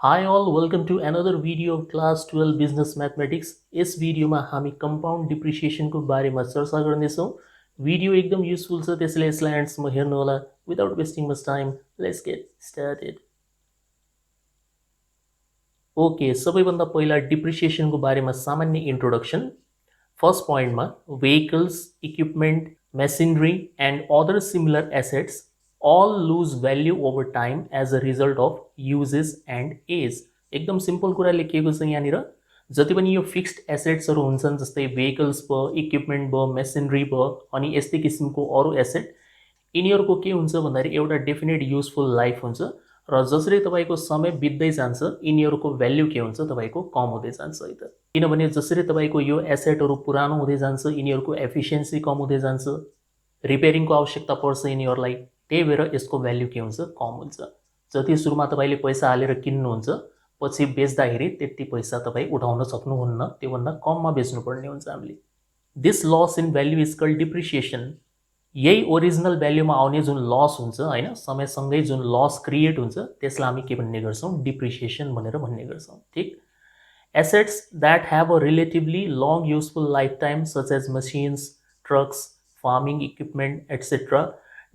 Hi all, welcome to another video of class 12 business mathematics. Is video में हामी compound depreciation को बारे में चर्चा करने छौं। भिडियो एकदम युजफुल छ, त्यसैले यसलाई एन्डसम्म हेर्नु होला। Without wasting much time, let's get started. Okay, सबैभन्दा पहिला डिप्रिसिएशन को बारे में सामान्य इन्ट्रोडक्सन। फर्स्ट पॉइंट में vehicles, equipment, machinery and other similar assets all lose value over time as a result of uses and age. एकदम simple कुरा लेखिएको छ यहाँनिर। जति पनि यो फिक्स्ड एसेट्सहरु हुन्छन्, जस्तै vehicles भयो, इक्विपमेन्ट भयो, मेसिनरी भयो, अनि यस्तै किसिमको अरु एसेट, यिनीहरुको के हुन्छ भन्दाखेरि एउटा डेफिनेट युजफुल लाइफ हुन्छ र जसरी तपाईको समय बित्दै जान्छ यिनीहरुको भ्याल्यु के हुन्छ तपाईको कम हुँदै जान्छ है त। किनभने जसरी तपाईको यो एसेटहरु पुरानो हुँदै जान्छ यिनीहरुको एफिसिएन्सी कम हुँदै जान्छ, रिपेयरिङको आवश्यकता पर्छ यिनीहरुलाई, त्यही भएर यसको भ्याल्यु के हुन्छ कम हुन्छ। जति सुरुमा तपाईले पैसा हालेर किन्नुहुन्छ पछि बेच्दाखेरि त्यति पैसा तपाई उठाउन सक्नुहुन्न, त्यो भन्दा कममा बेच्नु पर्ने हुन्छ हामीले। This loss in value is called depreciation. यही ओरिजिनल भ्याल्युमा आउने जुन लस हुन्छ हैन, समयसँगै जुन लस क्रिएट हुन्छ त्यसलाई हामी के भन्ने गर्छौं, डिप्रिसिएसन भनेर भन्ने गर्छौं। ठीक। Assets that have a relatively long useful lifetime such as machines, trucks, farming equipment, etc.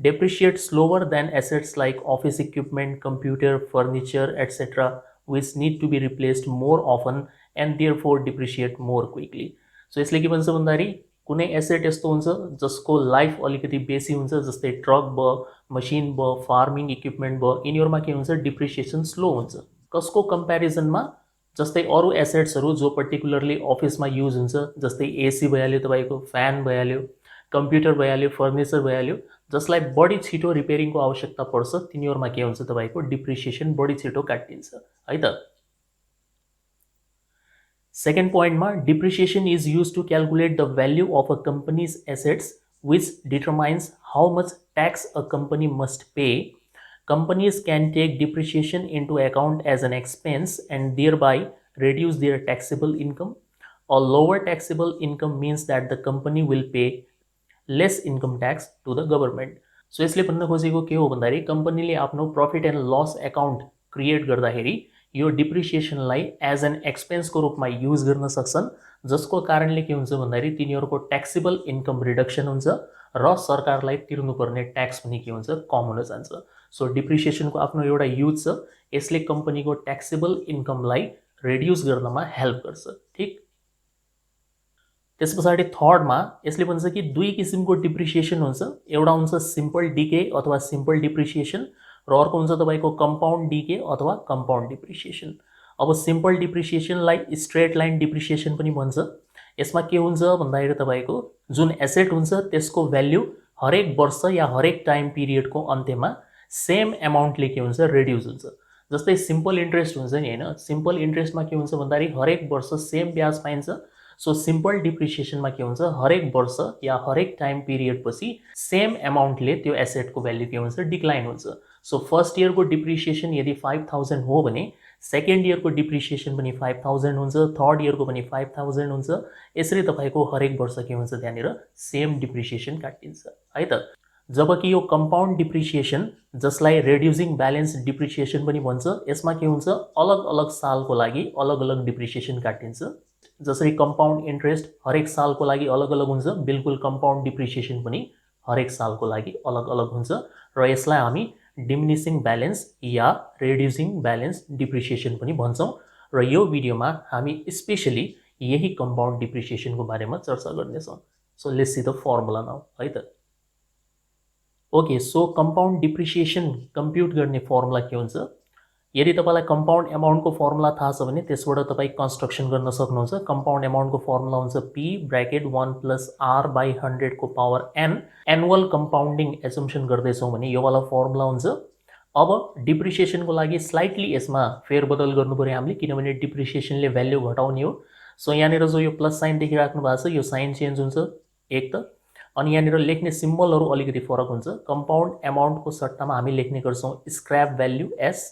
depreciate slower than assets like office equipment, computer, furniture, etc. which need to be replaced more often and therefore depreciate more quickly. So यसले के भन्छ भन्दाखेरि कुनै asset यस्तो हुन्छ जसको life अलिकति बेसी हुन्छ, जस्तै ट्रक भयो, मशिन भयो, फार्मिङ इक्विपमेन्ट भयो, यिनीहरुमा के हुन्छ डिप्रिसिएसन स्लो हुन्छ। कसको कम्प्यारिजनमा? जस्तै अरु एसेट्सहरु जो पर्टिकुलरली अफिसमा युज हुन्छ, जस्तै एसी भइहाल्यो, तपाईको फ्यान भइहाल्यो, कम्प्युटर भइहाल्यो, फर्निचर भइहाल्यो, जसलाई बढी छिटो रिपेयरिङको आवश्यकता पर्छ तिनीहरुमा के हुन्छ तपाईको डिप्रिसिएसन बढी छिटो काटिन्छ है त। सेकेन्ड पोइन्टमा depreciation is used to calculate the value of a company's assets which determines how much tax a company must pay. Companies can take depreciation into account as an expense and thereby reduce their taxable income. A lower taxable income means that the company will pay less income tax to the government. So यसले भन्न खोजेको के हो भन्दाखेरि कम्पनीले आफ्नो profit and loss account create गर्दाखेरि यो डिप्रिसिएसनलाई एज एन एक्सपेन्सको रूपमा युज गर्न सक्छन्, जसको कारणले के हुन्छ भन्दाखेरि तिनीहरुको ट्याक्सेबल इन्कम रिडक्सन हुन्छ र सरकारलाई तिर्नुपर्ने ट्याक्स पनि के हुन्छ कम हुन जान्छ। सो डिप्रिसिएसनको आफ्नो एउटा युज छ, यसले कम्पनीको ट्याक्सेबल इन्कमलाई रिड्युस गर्नमा हेल्प गर्छ। ठीक। त्यसपछि थर्डमा यसले भन्छ कि दुई किसिमको डिप्रिसिएसन हुन्छ, एउटा हुन्छ सिम्पल डिके अथवा सिम्पल डिप्रिसिएसन र अर्को हुन्छ तपाईको कम्पाउन्ड डिके अथवा कम्पाउन्ड डिप्रिसिएसन। अब सिम्पल डिप्रिसिएसनलाई स्ट्रेट लाइन डिप्रिसिएसन पनि भन्छ। यसमा के हुन्छ भन्दाखेरि तपाईको जुन एसेट हुन्छ त्यसको भ्याल्यु हरेक वर्ष या हरेक टाइम पिरियडको अन्त्यमा सेम अमाउन्टले के हुन्छ रिड्युस हुन्छ। जस्तै सिम्पल इन्ट्रेस्ट हुन्छ नि हैन, सिम्पल इन्ट्रेस्टमा के हुन्छ भन्दाखेरि हरेक वर्ष सेम ब्याज पाइन्छ। सो सिम्पल डिप्रिसिएसनमा के हुन्छ हरेक वर्ष या हरेक टाइम पिरियड पछि सेम अमाउन्टले त्यो एसेटको भ्याल्यु के हुन्छ डिक्लाइन हुन्छ। सो फर्स्ट इयरको डिप्रिसिएसन यदि 5000 हो भने सेकेन्ड इयरको डिप्रिसिएसन पनि 5000 हुन्छ, थर्ड इयरको पनि 5000 हुन्छ। यसरी तपाईको हरेक वर्ष के हुन्छ त्यहाँनिर सेम डिप्रिसिएसन काटिन्छ है त। जबकि यो कम्पाउन्ड डिप्रिसिएसन जसलाई रिड्युसिङ ब्यालेन्स डिप्रिसिएसन पनि भन्छ, यसमा के हुन्छ अलग अलग सालको लागि अलग अलग डिप्रिसिएसन काटिन्छ। जसरी कम्पाउन्ड इन्ट्रेस्ट हरेक सालको लागि अलग अलग हुन्छ, बिल्कुल कम्पाउन्ड डिप्रिसिएसन पनि हरेक सालको लागि अलग अलग हुन्छ र यसलाई हामी डिमिनिसिङ ब्यालेन्स या रिड्युसिङ ब्यालेन्स डिप्रिसिएसन पनि भन्छौं र यो भिडियोमा हामी स्पेशली यही कम्पाउन्ड डिप्रिसिएसनको बारेमा चर्चा गर्नेछौं। So let's see the formula now है त। ओके, सो कम्पाउन्ड डिप्रिसिएसन कम्प्युट गर्ने फर्मुला के हुन्छ? यदि तपाईलाई कम्पाउन्ड अमाउन्टको फर्मुला थाहा छ भने त्यसबाट तपाई कन्स्ट्रक्सन गर्न सक्नुहुन्छ। कम्पाउन्ड अमाउन्टको फर्मुला हुन्छ p ब्र्याकेट 1 + r/100 को power n। Annual compounding assumption गर्दै छौं भने यो वाला फर्मुला हुन्छ। अब डिप्रिसिएसनको लागि स्लाइटली यसमा फेरबदल गर्नु पर्यो हामीले, किनभने डिप्रिसिएसनले भ्याल्यु घटाउने हो। सो यहाँनिर जो यो प्लस साइन देखिराख्नु भएको छ यो साइन चेन्ज हुन्छ एक त, अनि यहाँनिर लेख्ने सिम्बलहरु अलिकति फरक हुन्छ। कम्पाउन्ड अमाउन्टको सट्टामा हामी लेख्ने गर्छौं स्क्रैप भ्याल्यु s,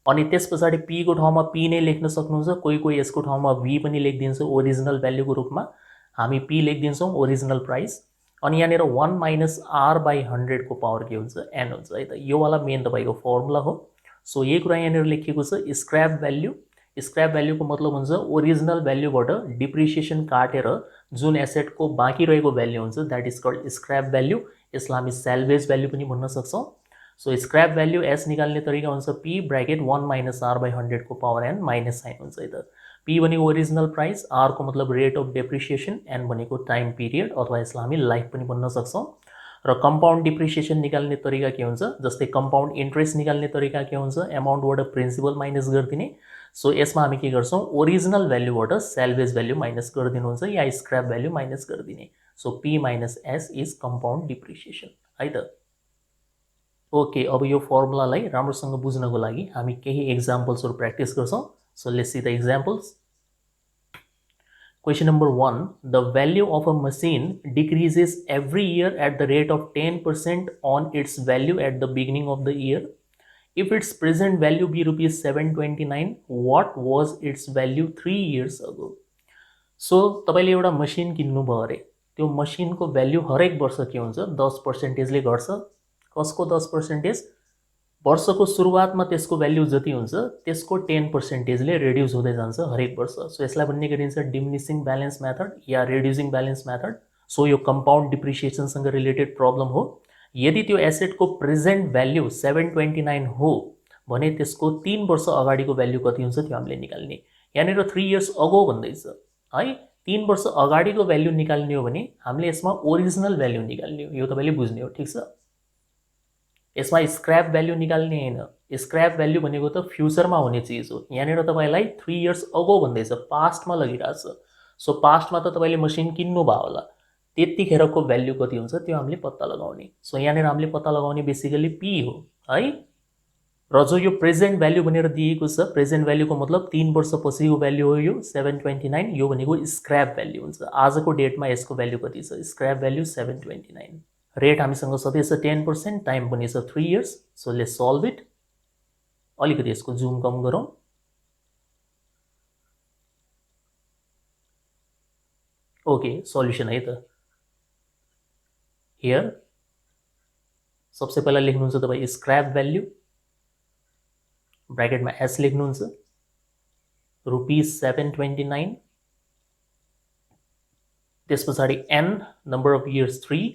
अनि त्यसपछि p को ठाउँमा p नै लेख्न सक्नुहुन्छ। कोही कोही यसको ठाउँमा v पनि लेखिदिन्छ ओरिजिनल भ्याल्युको रूपमा, हामी p लेखिदिन्छौं ओरिजिनल प्राइस। अनि यहाँनिर 1 - r/100 को पावर के हुन्छ n हुन्छ है त। यो वाला मेन तपाईको फर्मुला हो। सो यही कुरा यहाँनिर लेखिएको छ स्क्रैप भ्याल्यु। स्क्रैप भ्याल्युको मतलब हुन्छ ओरिजिनल भ्याल्युबाट डिप्रिसिएसन काटेर जुन एसेटको बाँकी रहेको भ्याल्यु हुन्छ that is called scrap value. यसलाई हामी सेल्वेज भ्याल्यु पनि भन्न सक्छौँ। सो स्क्रैप भ्याल्यु एस निकाल्ने तरिका हुन्छ P bracket 1 minus R by 100 को पावर एन माइनस साइन हुन्छ है त। पी भनेको ओरिजिनल प्राइस, आर को मतलब रेट अफ डेप्रिसिएसन, एन भनेको टाइम पिरियड अथवा यसलाई हामी लाइफ पनि भन्न सक्छौँ। र कम्पाउन्ड डिप्रिसिएसन निकाल्ने तरिका के हुन्छ, जस्तै कम्पाउन्ड इन्ट्रेस्ट निकाल्ने तरिका के हुन्छ, एमाउन्टबाट प्रिन्सिपल माइनस गरिदिने। सो यसमा हामी के गर्छौँ, ओरिजिनल भ्याल्युबाट सेल्वेज भ्याल्यु माइनस गरिदिनुहुन्छ या स्क्रैप भ्याल्यु माइनस गरिदिने। So P minus S is compound depreciation है त। ओके, अब यो फर्मुलालाई राम्रोसँग बुझ्नको लागि हामी केही एक्जाम्पल्सहरू प्र्याक्टिस गर्छौँ। So let's see the examples. Question number 1, the value of a machine decreases every year at the rate of 10% on its value at the beginning of the year. If its present value be rupees 729, what was its value 3 years ago? So तपाईले एउटा machine किन्नुभयो अरे, त्यो मसिनको value हरेक वर्ष के हुन्छ 10% ले घट्छ। कसको 10%? वर्षको सुरुवातमा त्यसको भ्याल्यु जति हुन्छ त्यसको 10% ले रिड्युस हुँदै जान्छ हरेक वर्ष। सो यसलाई भन्ने गरिन्छ डिमिनिसिङ ब्यालेन्स मेथड या रिड्युसिङ ब्यालेन्स मेथड। सो यो कम्पाउन्ड डिप्रिसिएसनसँग रिलेटेड प्रब्लम हो। यदि त्यो एसेटको प्रेजेन्ट भ्याल्यु 729 हो भने त्यसको 3 वर्ष अगाडिको भ्याल्यु कति हुन्छ त्यो हामीले निकाल्ने। यहाँनिर 3 इयर्स अगो भन्दैछ है, 3 वर्ष अगाडिको भ्याल्यु निकाल्ने हो भने हामीले यसमा ओरिजिनल भ्याल्यु निकाल्ने हो, यो तपाईले बुझ्ने हो, ठीक छ। यसमा स्क्रैप भ्याल्यु निकाल्ने हैन। स्क्रैप भ्याल्यु भनेको त फ्युचरमा हुने चिज हो। यहाँनिर तपाईलाई 3 इयर्स अगो भन्दैछ, पास्टमा लगिरहेछ। सो पास्टमा त तपाईले मसिन किन्नु भयो होला, त्यतिखेरको भ्याल्यु कति हुन्छ त्यो हामीले पत्ता लगाउने। सो यहाँनिर हामीले पत्ता लगाउने बेसिकली पी हो है। र जो यो प्रेजेन्ट भ्याल्यु भनेर दिएको छ, प्रेजेन्ट भ्याल्युको मतलब 3 वर्षपछिको भ्याल्यु हो यो 729, यो भनेको स्क्रैप भ्याल्यु हुन्छ। आजको डेटमा यसको भ्याल्यु कति छ, स्क्रैप भ्याल्यु 729। रेट हामीसँग सधैँ छ 10%, टाइम पनि छ 3 years. So let's solve it. अलिकति यसको जुम कम गरौँ। ओके, सल्युसन है त। हियर सबसे पहिला लेख्नुहुन्छ तपाईँ स्क्रैप भ्याल्यु, ब्रैकेटमा एस लेख्नुहुन्छ, रुपीज 729, त्यस पछाडि N number of years 3,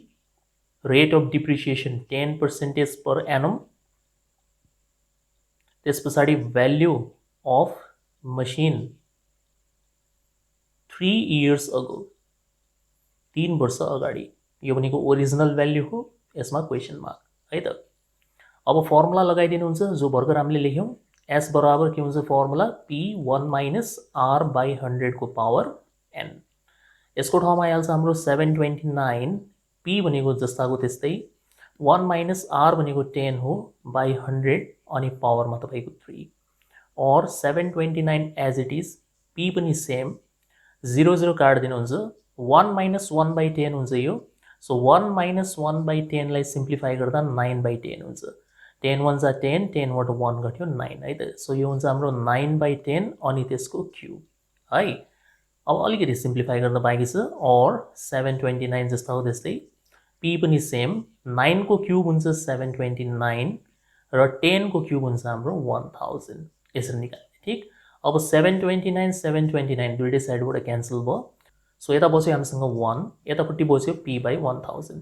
rate of depreciation 10% per annum, त्यस पछाडि भ्याल्यु अफ मसिन 3 इयर्स अगो, 3 वर्ष अगाडि, यो भनेको ओरिजिनल भ्याल्यु हो, यसमा क्वेसन मार्क है त। अब फर्मुला लगाइदिनुहुन्छ जो भर्खर हामीले लेख्यौँ। एस बराबर के हुन्छ formula, P 1 minus R by 100 को पावर एन। यसको ठाउँमा आइहाल्छ हाम्रो 729, पी भनेको जस्ताको त्यस्तै, 1 माइनस आर भनेको 10 हो बाई 100 अनि पावरमा तपाईको 3, और 729 एज इट इज, पी पनि सेम, 0 0 काट दिनुहुन्छ, 1 माइनस 1 बाई 10 हुन्छ यो। सो 1 माइनस 1 बाई 10 लाई सिम्प्लिफाई गर्दा 9 बाई 10 हुन्छ। 10 1 जा 10, 10 बाट 1 घट्यो 9 है त। सो यो हुन्छ हाम्रो 9 बाई 10 अनि त्यसको क्युब है। अब अलिकति सिम्प्लिफाई गर्न बाँकी छ, और 729 जस्ता हो त्यस्तै, पी पनि सेम, 9 को क्युब हुन्छ 729 र 10 को क्युब हुन्छ हाम्रो 1000, यसरी निकाल्ने, ठीक। अब 729 729 दुईटै साइडबाट क्यान्सल भयो। सो यता बस्यो हामीसँग 1, यतापट्टि बस्यो पी बाई 1000।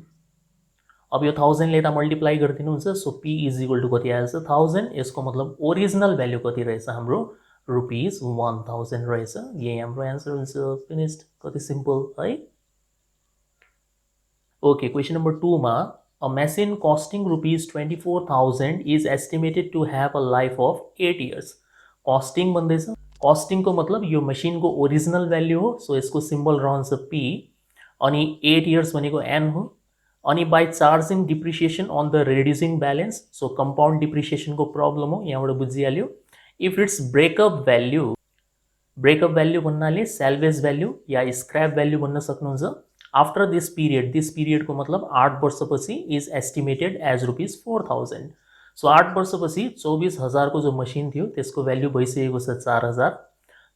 अब यो 1000 ले यता मल्टिप्लाई गरिदिनुहुन्छ। So P is equal to कति आएछ 1000। यसको मतलब ओरिजिनल भ्याल्यु कति रहेछ हाम्रो, रुपीज 1000 रहेछ। यही हाम्रो एन्सर हुन्छ। फिनिस्ड। कति सिम्पल है। ओके, क्वेसन नम्बर 2 मा, a machine costing rupees 24,000 is estimated to have a life of 8 years. Costing भन्दैछ, कस्टिङको मतलब यो मसिनको ओरिजिनल भ्याल्यु हो। सो यसको सिम्बल रहन्छ पी, अनि 8 इयर्स भनेको एन हो। अनि by charging depreciation on the reducing balance, so compound डिप्रिसिएसनको प्रब्लम हो, यहाँबाट बुझिहाल्यो। इफ इट्स ब्रेकअप भ्याल्यु भन्नाले सेल्वेज भ्याल्यु या स्क्रैप भ्याल्यु भन्न सक्नुहुन्छ। आफ्टर दिस पिरियडको मतलब 8 वर्षपछि is estimated as rupees 4000। So 8 वर्षपछि 24,000 को जो मसिन थियो त्यसको भ्याल्यु भइसकेको छ 4000।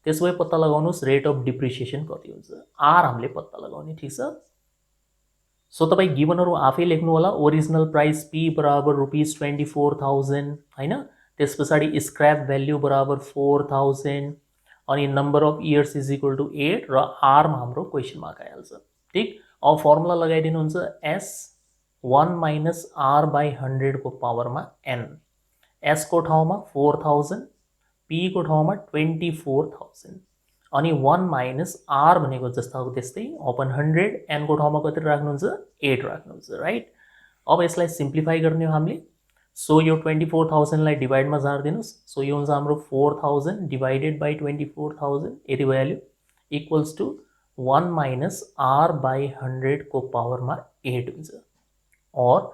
त्यसो भए पत्ता लगाउनुहोस् रेट अफ डिप्रिसिएसन कति हुन्छ। आर हामीले पत्ता लगाउने, ठीक छ। सो तपाईँ गिभनहरू आफै लेख्नु होला। ओरिजिनल प्राइस पी बराबर रुपीज 24,000 हैन, त्यस पछाडि स्क्रैप भ्याल्यू बराबर 4000 अनि number of years is equal to 8 र आर मा हाम्रो क्वेशन मार्क आइहाल्छ। ठीक, अब फर्मुला लगाइदिनुहुन्छ s 1 माइनस r बाई 100 को पावरमा n, s को ठाउँमा 4000, p को ठाउँमा 24000 अनि 1 माइनस r भनेको जस्ताको त्यस्तै अपन 100, n को ठाउँमा कति राख्नुहुन्छ 8 राख्नुहुन्छ, राइट। अब यसलाई सिम्प्लिफाई गर्ने हो हामीले, सो यो 24000 लाई डिवाइड में झारिदिनुस्, सो यो हुन्छ हाम्रो 4000 डिवाइडेड बाई 24000 यति भइहाल्यो equals to 1 minus r by 100 को पावरमा 8 हुन्छ। और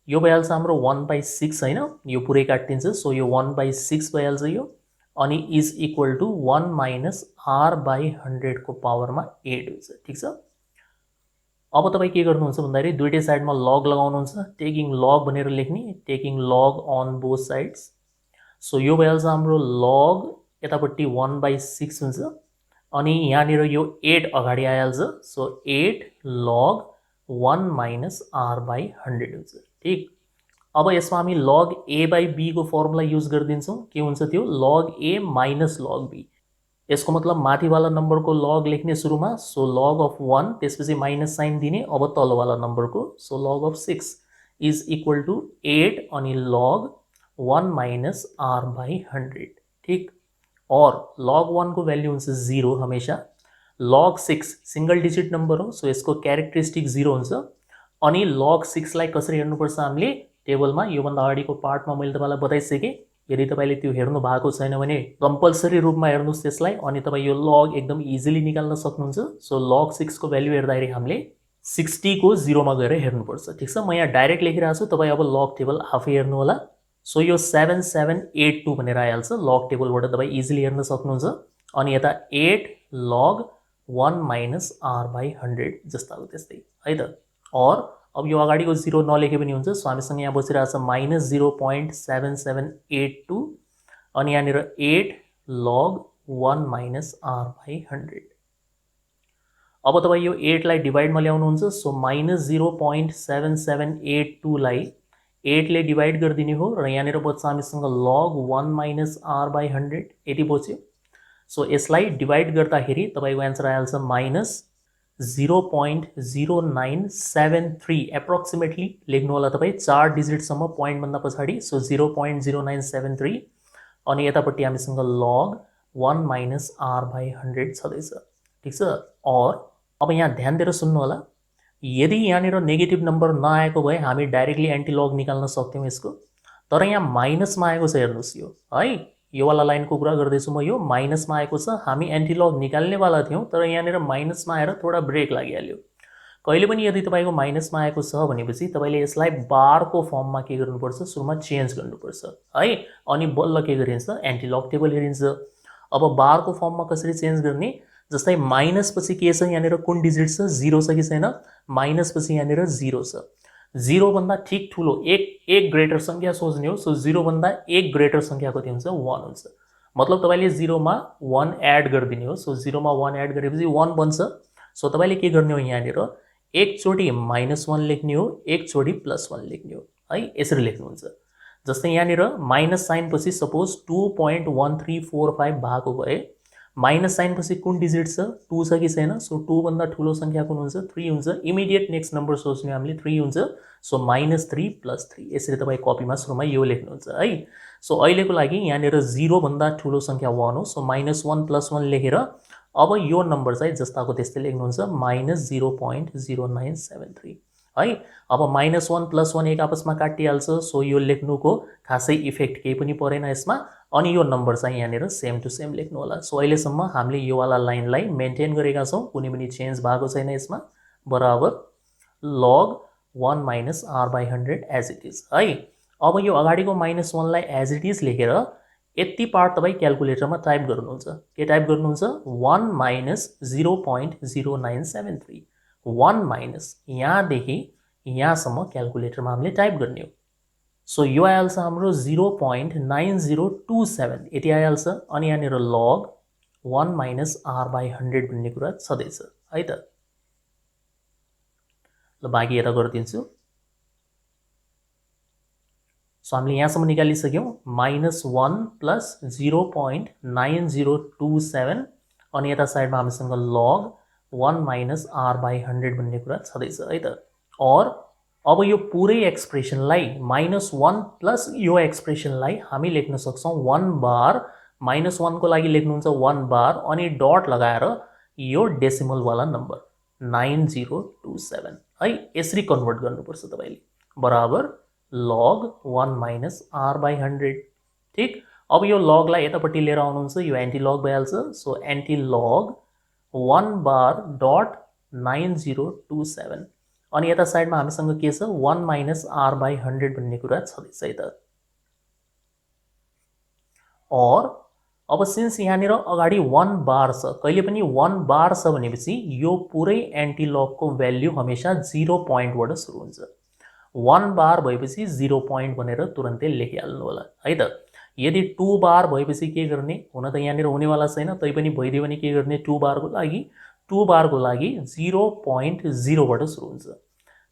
यो भइहाल्छ हाम्रो 1/6 हैन, यो पुरै काटिन्छ, सो यो 1/6 भइहाल्छ यो, अनि is equal to 1 minus r by 100 को पावरमा 8 हुन्छ। ठीक छ, अब तपाई के गर्नुहुन्छ भन्दाखेरि दुईटै साइडमा लग लगाउनुहुन्छ, टेकिङ लग भनेर लेख्ने, taking log on both sides. So यो भइहाल्छ हाम्रो लग यतापट्टि 1/6 हुन्छ अनि यहाँनिर यो 8 अगाडि आइहाल्छ, so 8 log 1 minus r by 100 हुन्छ। ठीक, अब यसमा हामी लग a बाई b को फर्मुला युज गरिदिन्छौँ। के हुन्छ त्यो लग a माइनस लग b, यसको मतलब माथिवाला नम्बरको लग लेख्ने सुरुमा, सो लग अफ 1, त्यसपछि माइनस साइन दिने, अब तलवाला नम्बरको, so log of 6 is equal to 8 अनि लग 1 माइनस r बाई 100। ठीक, और लग 1 को भ्याल्यू हुन्छ 0 हमेशा, लग 6 सिंगल डिजिट नम्बर हो, सो यसको क्यारेक्टरिस्टिक 0 हुन्छ। अनि लग 6 लाई कसरी हेर्नुपर्छ हामीले टेबलमा, योभन्दा अगाडिको पार्टमा मैले तपाईलाई बताइसकेँ। यदि तपाईले त्यो हेर्नु भएको छैन भने कम्पलसरी रूपमा हेर्नुस् त्यसलाई, अनि तपाई यो लग एकदम इजिली निकाल्न सक्नुहुन्छ। सो लग 6 को भ्याल्यू हेर्दाखेरि हामीले 60 को 0 मा गएर हेर्नुपर्छ। ठीक छ, म यहाँ डाइरेक्ट लेखिरहेको छु, तपाई अब लग टेबल आफै हेर्नु होला। सो यो 7782 भनेर आइहाल्छ, लग टेबलबाट तपाई इजिली हेर्न सक्नुहुन्छ। अनि यता 8 लग 1 माइनस r बाई 100 जस्ताको त्यस्तै है त। और अब यो अगाडिको 0 नलेखे पनि हुन्छ, सो हामीसँग यहाँ बसिरहेछ माइनस 0.7782 अनि यहाँनिर 8 लग 1 माइनस r बाई 100। अब तपाईँ यो 8 लाई डिवाइडमा ल्याउनुहुन्छ, सो माइनस 0.7782 लाई 8 ले डिवाइड गरिदिने हो र यहाँनिर बच्छ हामीसँग लग 1 माइनस r बाई 100 यति बच्यो। सो यसलाई डिवाइड गर्दाखेरि तपाईको एन्सर आइहाल्छ माइनस 0.0973 एप्रोक्सिमेटली लेख्नु होला तपाई, 4 डिजिटसम्म पोइन्ट भन्दा पछाडि, सो 0.0973 अनि यतापट्टि हामीसँग लग 1 माइनस r बाई 100 छँदैछ। ठीक छ, और अब यहाँ ध्यान दिएर सुन्नु होला, यदि यहाँनिर नेगेटिभ नम्बर नआएको भए हामी डाइरेक्टली एन्टी लग निकाल्न सक्थ्यौँ यसको, तर यहाँ माइनसमा आएको छ हेर्नुस् यो है, यो वाला लाइनको कुरा गर्दैछु म, यो माइनसमा आएको छ, हामी एन्टी लग निकाल्नेवाला थियौँ तर यहाँनिर माइनसमा आएर थोडा ब्रेक लागिहाल्यो। कहिले पनि यदि तपाईको माइनसमा आएको छ भनेपछि तपाईले यसलाई बारको फर्ममा के गर्नुपर्छ सुरुमा चेन्ज गर्नुपर्छ है, अनि बल्ल के गरिन्छ एन्टी लग टेबल हेरिन्छ। अब बारको फर्ममा कसरी चेन्ज गर्ने, जस्तै माइनस पछि के छ यहाँनिर कुन डिजिट छ 0 छ कि छैन, माइनस पछि यहाँनिर 0 छ, 0 भन्दा ठीक ठुलो एक ग्रेटर संख्या सोच्ने हो, सो 0 भन्दा एक ग्रेटर संख्या कति हुन्छ 1 हुन्छ, मतलब तपाईले 0 मा 1 एड गरिदिने हो, सो 0 मा 1 एड गरेपछि 1 बन्छ। सो तपाईले के गर्ने हो यहाँनिर एकचोटि -1 लेख्ने हो, एकचोटि +1 लेख्ने हो है, यसरी लेख्नुहुन्छ। जस्तै यहाँनिर माइनस साइन पछि सपोज 2.1345 भएको भए माइनस साइन पछि कुन डिजिट छ 2 छ कि छैन, सो 2 भन्दा ठुलो संख्या कुन हुन्छ 3 हुन्छ, इमिडिएट नेक्स्ट नम्बर सोच्ने हामीले 3 हुन्छ, सो -3 + 3 यसरी तपाई कपीमा सुरुमा यो लेख्नुहुन्छ है। सो अहिलेको लागि यहाँनिर 0 भन्दा ठुलो संख्या 1 हो, सो -1 + 1 लेखेर अब यो नम्बर चाहिँ जस्ताको त्यस्तै लेख्नुहुन्छ -0.0973 है। अब -1 + 1 एक आपसमा काटिहाल्छ, सो यो लेख्नुको खासै इफेक्ट केही पनि परेन यसमा, अनि यो नम्बर चाहिँ यहाँनिर सेम टु सेम लेख्नु होला। सो अहिलेसम्म हामीले यो वाला लाइनलाई मेन्टेन गरेका छौँ, कुनै पनि चेन्ज भएको छैन यसमा, बराबर log 1 minus r by 100 as it is है। अब यो अगाडिको -1 लाई एज इट इज लेखेर यति पार्ट तपाईँ क्यालकुलेटरमा टाइप गर्नुहुन्छ, के टाइप गर्नुहुन्छ 1 माइनस 0.0973, 1 माइनस यहाँदेखि यहाँसम्म क्यालकुलेटरमा हामीले टाइप गर्ने हो। सो यो आइहाल्छ हाम्रो 0.9027 यति आइहाल्छ, अनि यहाँनिर लग 1 माइनस r बाई 100 भन्ने कुरा छँदैछ है त। ल बाँकी यता गरिदिन्छु। सो हामीले यहाँसम्म निकालिसक्यौँ -1 प्लस 0.9027 अनि यता साइडमा हामीसँग log 1 माइनस r/100 भन्ने कुरा छँदैछ है त। और अब यो पुरै एक्सप्रेसनलाई -1 प्लस यो एक्सप्रेसनलाई हामी लेख्न सक्छौँ 1 बार, -1 को लागि लेख्नुहुन्छ 1 बार अनि डट लगाएर यो डेसिमलवाला नम्बर 9027 है, यसरी कन्भर्ट गर्नुपर्छ तपाईले, बराबर log 1 माइनस r/100। ठीक, अब यो लगलाई यतापट्टि लिएर आउनुहुन्छ, यो एन्टी लग भइहाल्छ। सो एन्टी लग 1 बार डट 9027 अनि यता साइडमा हामीसँग के छ 1 माइनस r/100 भन्ने कुरा छँदैछ है त। और अब सिन्स यहाँनिर अगाडि 1 बार छ, कहिले पनि 1 बार छ भनेपछि यो पुरै एन्टी लगको भ्याल्यु हमेशा 0 पोइन्टबाट सुरु हुन्छ। 1 बार भएपछि 0 पोइन्ट भनेर तुरन्तै लेखिहाल्नु होला है त। यदि 2 बार भएपछि के गर्ने, हुन त यहाँनिर हुनेवाला छैन, तैपनि भइदियो भने के गर्ने, 2 बारको लागि 0.0बाट सुरु हुन्छ।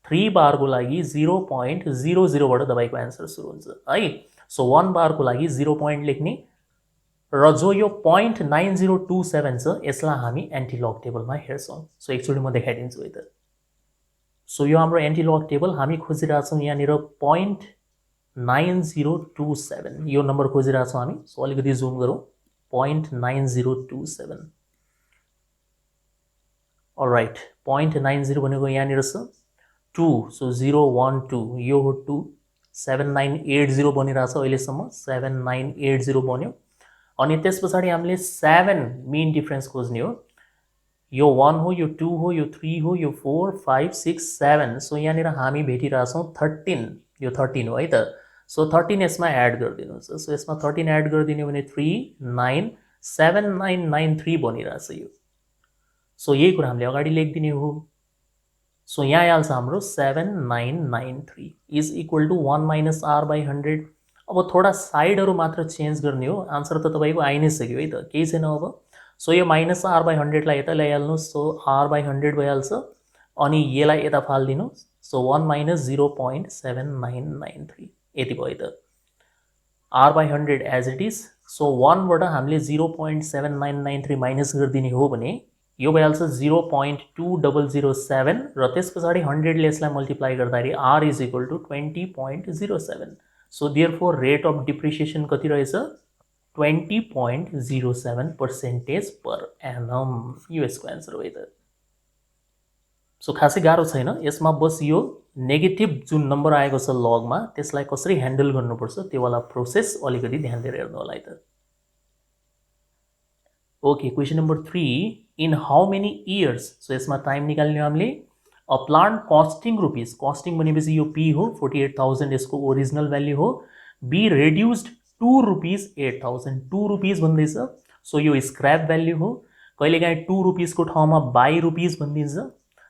3 बारको लागि 0.00बाट तपाईको एन्सर सुरु हुन्छ है। सो 1 बारको लागि 0 पोइन्ट लेख्ने र जो यो 0.9027 छ यसलाई हामी एन्टी लग टेबलमा हेर्छौँ। सो एकचोटि म देखाइदिन्छु है त। सो यो हाम्रो एन्टी लग टेबल हामी खोजिरहेछौँ यहाँनिर 0.9027 यो नम्बर खोजिरहेछौँ हामी। सो अलिकति जुम गरौँ, 0.9027। अलराइट, 0.90 भनेको यहाँनिर छ 2, सो 012 यो हो 2, 7980 बनिरहेछ अहिलेसम्म, 7980 बन्यो। अनि त्यस पछाडि हामीले 7 मेन डिफरेन्स खोज्ने हो। यो 1 हो, यो 2 हो, यो 3 हो, यो 4 5 6 7। सो यहाँनिर हामी भेटिरहेछौँ 13, यो 13 हो है त। सो 13 यसमा एड गरिदिनुहुन्छ। सो यसमा 13 एड गरिदिने भने 397993 बनिरहेछ यो। सो यही कुरा हामीले अगाडि लेखिदिने हो। सो यहाँ आइहाल्छ हाम्रो 7993 is equal to 1 minus r/100। अब थोडा साइडहरू मात्र चेन्ज गर्ने हो, आन्सर त तपाईको आइ नै सक्यो है त, केही छैन अब। सो यो माइनस r/100 लाई यता ल्याइहाल्नुहोस्, सो r/100 भइहाल्छ अनि यसलाई यता फालिदिनुहोस्। सो 1 माइनस 0.7993 यति भयो त, r/100 as it is. So 1 बाट हामीले 0.7993 माइनस गरिदिने हो भने यो भइहाल्छ 0.2007 र त्यस पछाडि 100 ले यसलाई मल्टिप्लाई गर्दाखेरि r is equal to 20.07। So therefore rate of depreciation कति रहेछ, 20.07% पर एनम। यो यसको एन्सर हो त। सो खासै गाह्रो छैन यसमा, बस यो नेगेटिभ जुन नम्बर आएको छ लगमा त्यसलाई कसरी ह्यान्डल गर्नुपर्छ त्यो वाला प्रोसेस अलिकति ध्यान दिएर हेर्नु होला है त। Okay, question number 3, in how many years. So यसमा टाइम निकाल्ने हामीले। A plant costing rupees, costing भनेपछि यो पी हो 48,000 यसको ओरिजिनल भ्याल्यु हो, बी रेड्युस्ड 2 रुपिस 8,000, 2 रुपिस भन्दैछ। सो यो स्क्रैप भ्याल्यु हो, कहिलेकाहीँ 2 रुपिसको ठाउँमा 22 रुपिस भनिदिन्छ।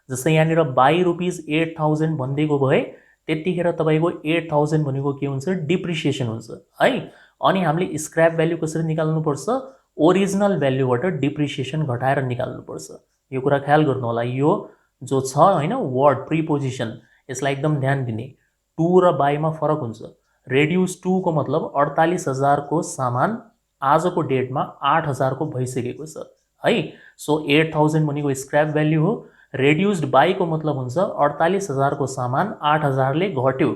जस्तै यहाँनिर 22 रुपिस 8,000 भनिदिएको भए त्यतिखेर तपाईको 8,000 भनेको के हुन्छ, डिप्रिसिएसन हुन्छ है। अनि हामीले स्क्रैप भ्याल्यु कसरी निकाल्नुपर्छ, ओरिजिनल भ्याल्युबाट डिप्रिसिएसन घटाएर निकाल्नुपर्छ। यो कुरा ख्याल गर्नु होला। यो जो छ हैन वर्ड प्रिपोजिसन, यसलाई एकदम ध्यान दिने। 2 र 22 मा फरक हुन्छ। रेड्युस 2 को मतलब 48,000 को सामान आजको डेटमा 8,000 को भइसकेको छ है। सो 8,000 भनेको स्क्रैप भ्याल्यु हो। रेड्युस्ड बाई को मतलब हुन्छ 48,000 को सामान 8,000 ले घट्यो,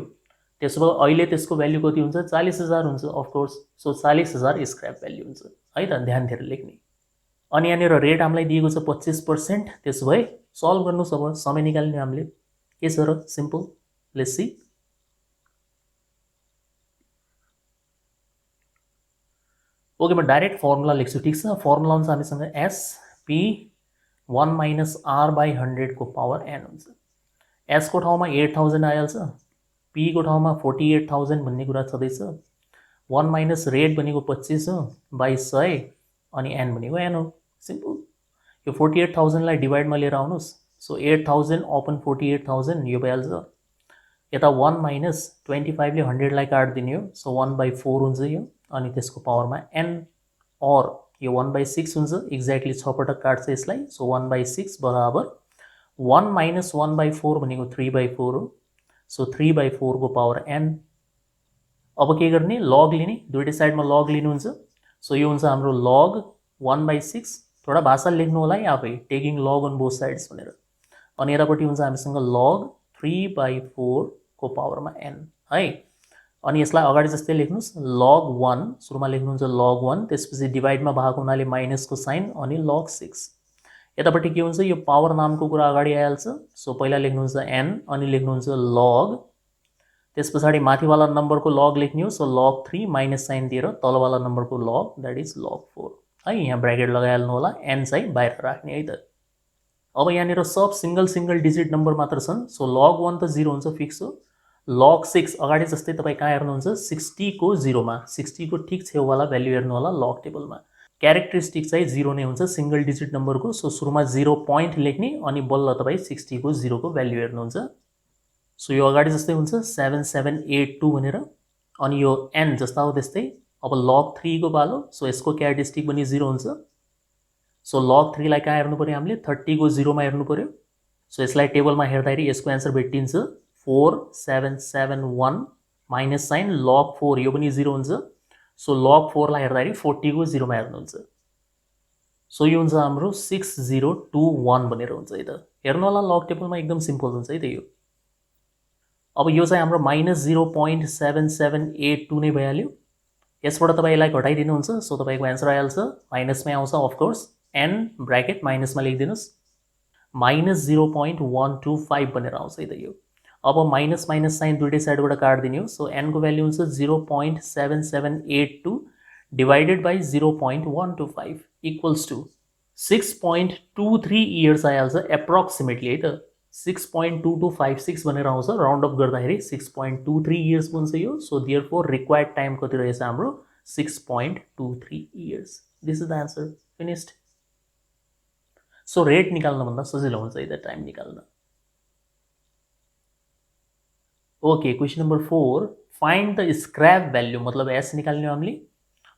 त्यसो भए अहिले त्यसको भ्याल्यु कति हुन्छ, 40,000 हुन्छ of course. So 40,000 scrap value हुन्छ है त, ध्यान दिएर लेख्ने। अनि यहाँनिर रेट हामीलाई दिएको छ 25%, त्यसो भए सल्भ गर्नु अब समय निकाल्ने हामीले। के छ र, सिम्पल, लेट्स सी। ओके, म डाइरेक्ट फर्मुला लेख्छु, ठीक छ। फर्मुला हुन्छ हामीसँग SP 1 माइनस r/100 को पावर n हुन्छ। s को ठाउँमा 8,000 आइहाल्छ, p को ठाउँमा 48,000 भन्ने कुरा छँदैछ, 1 माइनस रेट भनेको 25 हो बाई 100 अनि n भनेको n हो। सिम्पल। यो 48,000 लाई डिवाइडमा लिएर आउनुहोस्। सो 8,000 अपन 48,000 यो भइहाल्छ। यता 1 माइनस 25 ले 100 लाई काट्दिने हो। सो 1/4 हुन्छ यो अनि त्यसको पावरमा n, और यो 1/6 हुन्छ, एक्ज्याक्टली 6 पटक काट्छ यसलाई। सो 1/6 बराबर 1 माइनस 1/4 भनेको 3/4 हो। सो 3/4 को पावर n अब के गर्ने लग लिने दुईटै साइडमा लग लिनुहुन्छ सो यो हुन्छ हाम्रो लग 1/6 थोडा भाषा लेख्नु होला है आफै taking log on both sides भनेर अनि यतापट्टि हुन्छ हामीसँग लग 3/4 को पावरमा n है अनि यसलाई अगाडि जस्तै लेख्नुस् log 1 सुरुमा लेख्नुहुन्छ log 1 त्यसपछि डिभाइडमा भएको हुनाले माइनसको साइन अनि log 6 यतापट्टि के हुन्छ यो पावर नामको कुरा अगाडि आइहाल्छ सो पहिला लेख्नुहुन्छ n अनि लेख्नुहुन्छ log त्यसपछि माथिवाला नम्बरको log लेख्ने हो सो log 3 माइनस साइन दिएर तलवाला नम्बरको log दैट इज log 4 है यहाँ ब्र्याकेट लगाइहाल्नु होला n चाहिँ बाहिर राख्ने है त अब यहाँनिर सब सिंगल डिजिट नम्बर मात्र छन् सो log 1 त 0 हुन्छ फिक्स हो log 6 अगाडि जस्तै तपाईँ कहाँ हेर्नुहुन्छ 60 को 0 मा 60 को ठीक छेउवाला भ्यालु हेर्नु होला लग टेबलमा क्यारेक्टरिस्टिक चाहिँ 0 नै हुन्छ सिंगल डिजिट नम्बरको सो सुरुमा 0 पोइन्ट लेख्ने अनि बल्ल तपाईँ 60 को 0 को भ्यालु हेर्नुहुन्छ सो यो अगाडि जस्तै हुन्छ 7782 भनेर अनि यो n जस्ता हो त्यस्तै अब log 3 को पालो सो यसको क्यारेक्टरिस्टिक पनि 0 हुन्छ सो log 3 लाई कहाँ हेर्नु पर्यो हामीले 30 को 0 मा हेर्नु पर्यो सो यसलाई टेबलमा हेर्दाखेरि यसको आन्सर भेटिन्छ 4771 माइनस साइन log 4 यो पनि 0 हुन्छ सो log 4 लाई हेर्दाखेरि 40 को 0 मा हेर्नुहुन्छ सो यो हुन्छ हाम्रो 6021 भनेर हुन्छ है त हेर्नु होला log टेबलमा एकदम सिम्पल हुन्छ है त यो अब यो चाहिँ हाम्रो -0.7782 नै भइहाल्यो यसबाट तपाईँ यसलाई घटाइदिनुहुन्छ सो तपाईँको आन्सर आइहाल्छ माइनसमै आउँछ अफ कोर्स n ब्र्याकेट माइनसमा लेखिदिनुस् -0.125 भनेर आउँछ है त यो अब माइनस माइनस साइन दुईटै साइडबाट काट्दिने हो सो n को भ्यालु हुन्छ 0.7782 divided by 0.125 equals to 6.23 years आइहाल्छ एप्रोक्सिमेटली है त 6.2256 भनेर आउँछ राउन्ड अप गर्दाखेरि 6.23 इयर्स बन्छ यो सो देयरफोर रिक्वायर्ड टाइम कति रहेछ हाम्रो 6.23 years this is the answer finished so rate निकाल्नुभन्दा सजिलो हुन्छ है त टाइम निकाल्न okay question number 4 find the scrap value मतलब एस निकाल्ने हामीले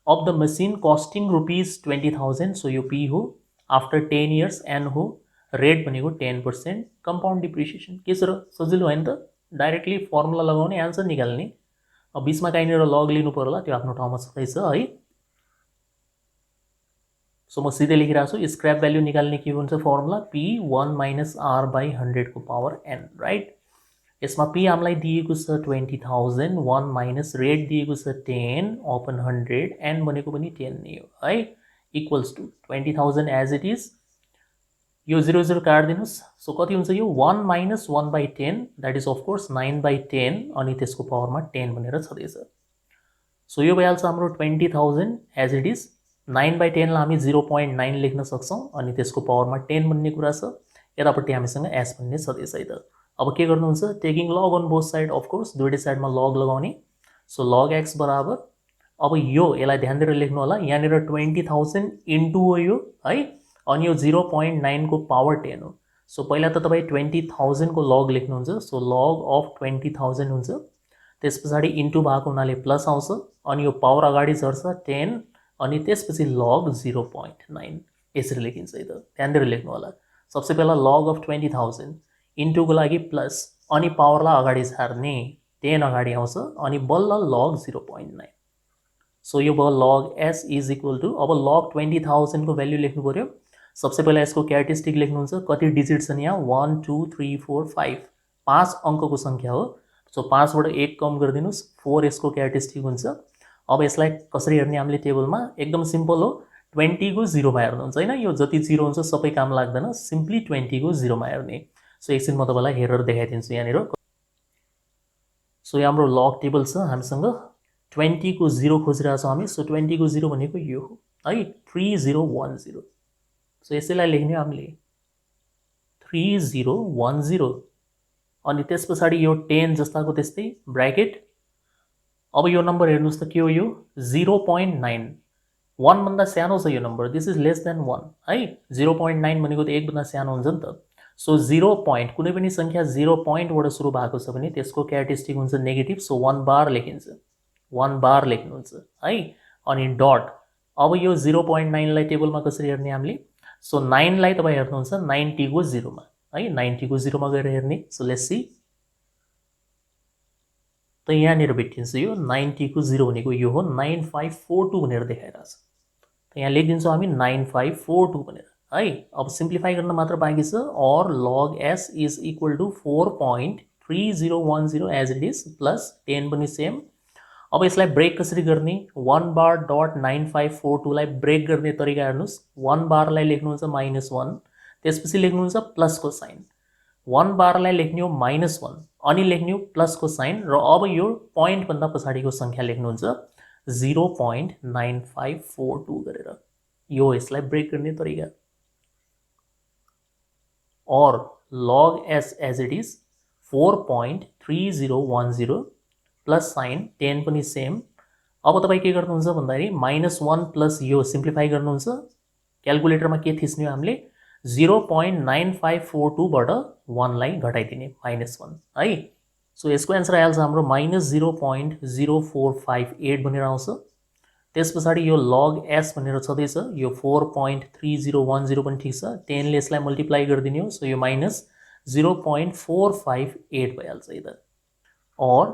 of the machine costing ₹20,000 so यो पी हो आफ्टर 10 इयर्स एन हो रेट भनेको 10% कंपाउंड डिप्रिसिएसन के छ र सजिलो हैन त डाइरेक्टली फर्मुला लगाउने आन्सर निकाल्ने अब बीचमा कहीँनिर लग लिनु पर्ला त्यो आफ्नो ठाउँमा छँदैछ है सो म सिधै लेखिरहेको छु स्क्रैप भ्यालु निकाल्ने के हुन्छ फर्मुला p1 - r/100 को पावर n राइट यसमा p हामीलाई दिएको छ 20,000 1 माइनस रेट दिएको छ 10 अपन 100 n भनेको पनि 10 नै हो है equals to 20,000 as it is यो 0 काट्दिनुस् सो कति हुन्छ यो 1 - 1/10 दैट इज अफ कोर्स 9/10 अनि त्यसको पावरमा 10 भनेर छँदैछ सो यो भइहाल्छ हाम्रो 20,000 एज इट इज 9/10 लाई हामी 0.9 लेख्न सक्छौं अनि त्यसको पावरमा 10 भन्ने कुरा छ यतापट्टि हामीसँग s भन्ने छँदैछ है त अब के गर्नुहुन्छ taking log on both side of course दुईटै साइडमा लग लगाउने सो log x बराबर अब यो यसलाई ध्यान दिएर लेख्नु होला यहाँनिर 20,000 इन्टु हो यो है अनि यो 0.9 को पावर 10 हो सो पहिला त तपाईँ 20,000 को लग लेख्नुहुन्छ सो log अफ 20,000 हुन्छ त्यसपछि इन्टु भएको हुनाले प्लस आउँछ अनि यो पावर अगाडि झर्छ 10 अनि त्यसपछि log 0.9 यसरी लेखिन्छ है त ध्यान दिएर लेख्नु होला सबसे पहिला log अफ 20,000 इन्टु को लागि प्लस अनि पावरलाई अगाडि झार्ने 10 अगाडि आउँछ अनि बल्ल log 0.9 सो यो भयो log s is equal to अब log 20,000 को भ्यालु लेख्नु पर्यो सबसे पहिला यसको क्यारेक्टरिस्टिक लेख्नुहुन्छ कति डिजिट छन् यहाँ 1 2 3 4 5 5 अङ्कको संख्या हो सो 5 बाट 1 कम गरिदिनुस् 4 यसको क्यारेक्टरिस्टिक हुन्छ अब यसलाई कसरी हेर्ने हामीले टेबलमा एकदम सिम्पल हो 20 को 0 मा हेर्नुहुन्छ हैन यो जति 0 हुन्छ सबै काम लाग्दैन सिम्पली 20 को 0 मा हेर्ने सो एकछिन म तपाईलाई हेरेर देखाइदिन्छु यहाँनिर सो यो हाम्रो लग टेबल छ हामीसँग 20 को 0 खोजिरहेको छौं हामी सो 20 को 0 भनेको यो हो है 3010 सो यसैलाई लेख्ने हामीले 3010 अनि त्यसपछि यो 10 जस्ताको त्यस्तै ब्र्याकेट अब यो नम्बर हेर्नुस् त के हो यो 0.9 1 भन्दा सानो छ यो number this is less than 1 है 0.9 भनेको त 1 भन्दा सानो हुन्छ नि त सो 0 पॉइंट कुनै पनि संख्या 0 पॉइंट बाट सुरु भएको छ भने त्यसको क्यारेक्टरिस्टिक हुन्छ नेगेटिभ सो 1 बार लेखिन्छ 1 बार लेख्नुहुन्छ है अनि डट अब यो 0.9 लाई टेबलमा कसरी हेर्ने हामीले सो 9 लाई तपाई हेर्नुहुन्छ 90 को 0 मा है 90 को 0 मा गएर हेर्ने सो लेट्स सी त यहाँनिर भेटिन्छ यो 90 को 0 भनेको यो हो 9542 भनेर देखाइरहेछ। त यहाँ लेखिदिन्छौँ हामी 9542 भनेर है। अब सिम्प्लिफाई गर्न मात्र बाँकी छ। और log s is equal to 4.3010 as it is plus 10 पनि सेम। अब यसलाई ब्रेक कसरी गर्ने 1 बार डट 9542 लाई ब्रेक गर्ने तरिका हेर्नुस्। 1 बारलाई लेख्नुहुन्छ -1 त्यसपछि लेख्नुहुन्छ प्लस को साइन 1 बारलाई लेख्ने हो -1 अनि लेख्ने हो प्लस को साइन र अब यो पोइन्ट भन्दा पछाडीको संख्या लेख्नुहुन्छ 0.9542 गरेर यो यसलाई ब्रेक गर्ने तरिका। और log s as it is 4.3010 plus sign 10 पनि सेम। अब तपाईं के गर्नुहुन्छ भन्दाखेरि -1 प्लस यो सिम्प्लिफाई गर्नुहुन्छ। क्याल्कुलेटरमा के थिच्ने हो हामीले 0.9542 बाट 1 लाई घटाइदिने -1 है। सो यसको एन्सर आइहाल्छ हाम्रो -0.0458 भनेर आउँछ। त्यस पछाडि यो log s भनेर छँदैछ यो 4.3010 पनि ठीक छ। 10 ले यसलाई मल्टिप्लाई गरिदिने हो सो यो -0.458 भइहाल्छ यता। और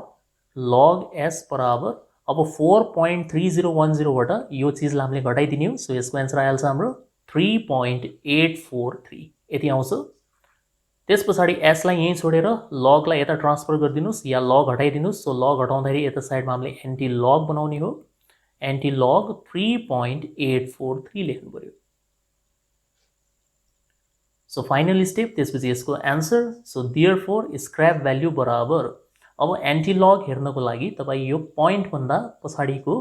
log s बराबर अब 4.3010 बाट यो चीजलाई हामीले घटाइदिने हो सो यसको एन्सर आइहाल्छ हाम्रो 3.843 यति आउँछ। त्यस पछाडि s लाई यही छोडेर log लाई यता ट्रान्सफर गरिदिनुस् या log हटाइदिनुस्। सो log हटाउँदाखेरि यता साइडमा हामीले एन्टी log बनाउने हो। एन्टी log 3.843 लेख्नु पर्यो। सो फाइनल स्टेप त्यसपछि यसको answer. So therefore scrap value बराबर अब एन्टी log हेर्नको लागि तपाई यो पोइन्ट भन्दा पछाडीको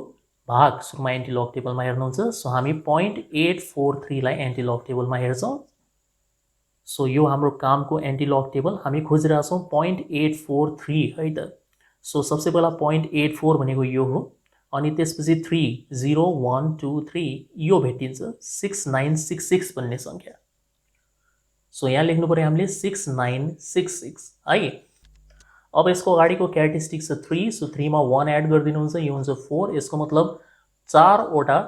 भाग सुरुमा एन्टी log टेबलमा हेर्नुहुन्छ। सो हामी 0.843 लाई एन्टी log टेबलमा हेर्छौं। सो यो हाम्रो कामको एन्टी log टेबल हामी खोजिरहेका छौं 0.843 है त। सो सबसे पहिला 0.84 भनेको यो हो अनि त्यसपछि 30123 यो भेटिन्छ 6966 भन्ने संख्या। सो यहाँ लेख्नु पर्यो हामीले 6966 है। अब यसको अगाडिको क्यारेक्टरिस्टिक छ 3 सो 3 मा 1 एड गरिदिनुहुन्छ यो हुन्छ 4। यसको मतलब 4 वटा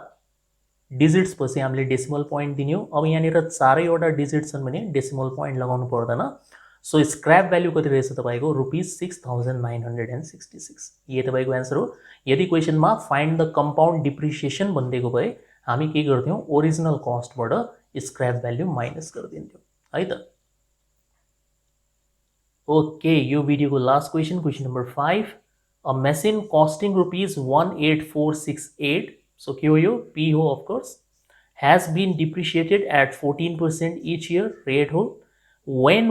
डिजिट्स पछि हामीले डेसिमल पोइन्ट दिने हो। अब यहाँनिर 4 वटा डिजिट छन् भने डेसिमल पोइन्ट लगाउनु पर्दैन। सो स्क्रैप भ्यालु कति रहेछ तपाईको ₹6966 ये तपाईको आन्सर हो। यदि क्वेशनमा फाइन्ड द कम्पाउन्ड डिप्रिसिएसन भन्दिएको भए हामी के गर्थ्यौं ओरिजिनल कस्टबाट स्क्रैप भ्यालु माइनस गरिदिन्थ्यौं है त। ओके यो भिडियोको last question number 5 a machine costing ₹18468 so के हो यो P हो of course has been depreciated at 14% each year rate हो। when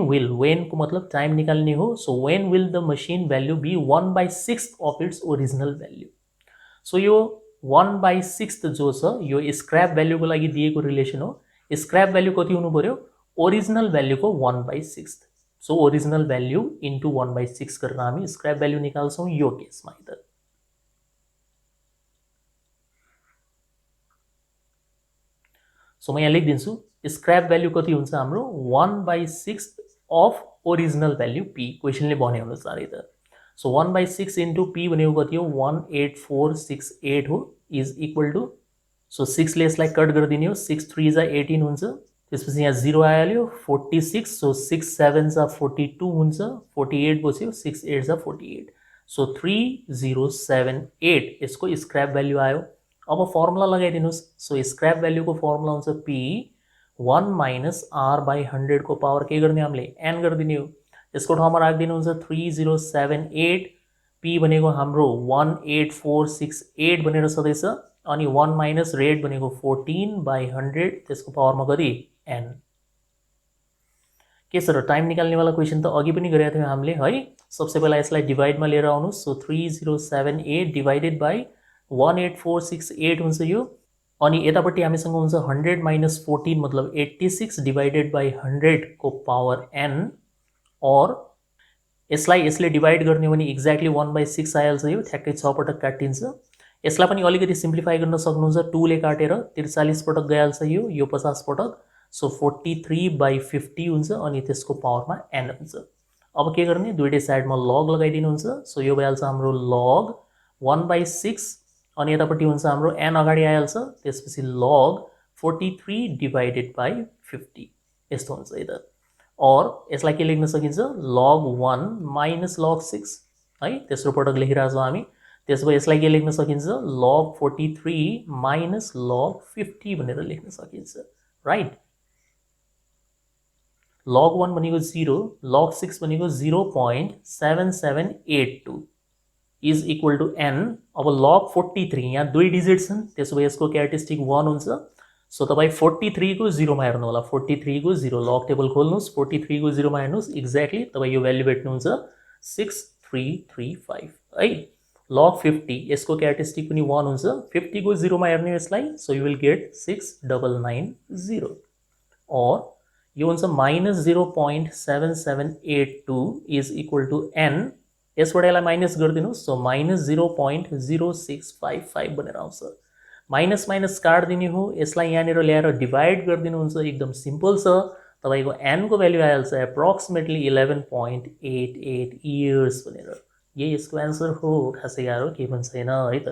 को मतलब टाइम निकाल्ने हो। So when will the machine value be 1/6 of its original value। So यो 1/6 जो छ यो स्क्रैप भ्यालु को लागि दिएको रिलेसन हो। स्क्रैप भ्यालु कति हुनु पर्यो ओरिजिनल भ्यालु को 1/6। सो ओरिजिनल भ्यालु इन्टु 1/6 गरेर हामी स्क्रैप भ्यालु निकाल्छौं यो केसमा त। सो म यहाँ लेखिदिन्छु स्क्रैप भ्यालु कति हुन्छ हाम्रो 1/6 अफ ओरिजिनल भ्यालु P क्वेशनले भने अनुसार है त। सो 1/6 इन्टु P भनेको कति हो 18468 हो इज इक्वल टु सो 6 ले यसलाई कट गरिदिने हो 6 3 जा 18 हुन्छ। त्यसपछि यहाँ 0 आइहाल्यो 46 सो 6 7 जा 42 हुन्छ 48 बस्यो 6 8 जा 48 सो 3078 यसको स्क्रैप भ्यालु आयो। अब फर्मुला लगाइदिनुस्। सो स्क्रैप भ्यालु को फर्मुला हुन्छ P 1 - R/100 को पावर के गर्ने हामीले n गरिदिने हो। यसको ठाउँमा राख्दिनुहुन्छ 3078 P भनेको हाम्रो 18468 भनेर छँदैछ अनि 1 माइनस रेट भनेको 14/100 त्यसको पावरमा कति n के सर टाइम निकाल्ने वाला क्वेशन त अघि पनि गरेका थियौं हामीले है। सबसे पहिला यसलाई डिवाइडमा लिएर आउनुस्। सो 3078 डिवाइडेड बाइ 18468 हुन्छ यो अनि यतापट्टि हामीसँग हुन्छ 100 - 14 मतलब 86 डिवाइडेड बाइ 100 को पावर n और यसलाई यसले डिवाइड गर्ने भने एक्ज्याक्टली 1/6 आइहाल्छ यो ठ्याक्कै 6 पटक काटिन्छ। यसलाई पनि अलिकति सिम्प्लिफाई गर्न सक्नुहुन्छ 2 ले काटेर 43 पटक गइहाल्छ यो 50 पटक सो 43/50 हुन्छ अनि त्यसको पावरमा n हुन्छ। अब के गर्ने दुईटै साइडमा log लगाइदिनुहुन्छ। सो यो भइहाल्छ हाम्रो log 1/6 अनि यतापट्टि हुन्छ हाम्रो n अगाडि आइहाल्छ त्यसपछि log 43 डिवाइडेड बाइ 50 यस्तो हुन्छ है त। और यसलाई के लेख्न सकिन्छ log 1 - log 6 है तेस्रो पटक लेखिरहेको छौँ हामी। त्यसो भए यसलाई के लेख्न सकिन्छ log 43 minus log 50 भनेर लेख्न सकिन्छ राइट। log 1 भनेको 0, log 6 भनेको 0.7782 इज इक्वल टू n। अब log 43 यहाँ 2 डिजिट छन् त्यसो भए यसको क्यारेक्टरिस्टिक 1 हुन्छ। सो तपाईँ 43 को 0 मा हेर्नु होला, 43 को 0 लग टेबल खोल्नुस्, 43 को 0 मा हेर्नुस्, एक्ज्याक्टली तपाईँ यो भ्यालु भेट्नुहुन्छ 6335 है। log 50 यसको क्यारेक्टरिस्टिक पनि 1 हुन्छ, 50 को 0 मा हेर्ने यसलाई, सो यु विल गेट 6990 और यो हुन्छ -0.7782 इज इक्वल टू n। यसबाट यसलाई माइनस गरिदिनुहोस्, सो -0.0655 भनेर आउँछ। माइनस माइनस काट्दिने हो, यसलाई यहाँनिर ल्याएर डिभाइड गरिदिनुहुन्छ, एकदम सिम्पल छ। तपाईको n को भ्यालु आइहाल्छ एप्रोक्सिमेटली 11.88 इयर्स भनेर। यही यसको एन्सर हो, खासै गाह्रो केही पनि छैन है त।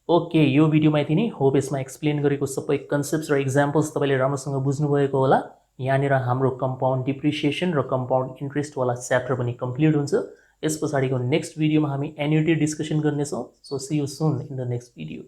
ओके, यो भिडियोमा यति नै। होप यसमा एक्सप्लेन गरेको सबै कन्सेप्ट्स र एक्जाम्पल्स तपाईँले राम्रोसँग बुझ्नुभएको होला। यहाँनिर हाम्रो कम्पाउन्ड डिप्रिसिएसन र कम्पाउन्ड इन्ट्रेस्टवाला च्याप्टर पनि कम्प्लिट हुन्छ। यस पछाडिको नेक्स्ट भिडियोमा हामी एन्युटी डिस्कसन गर्नेछौँ। So see you soon in the next video.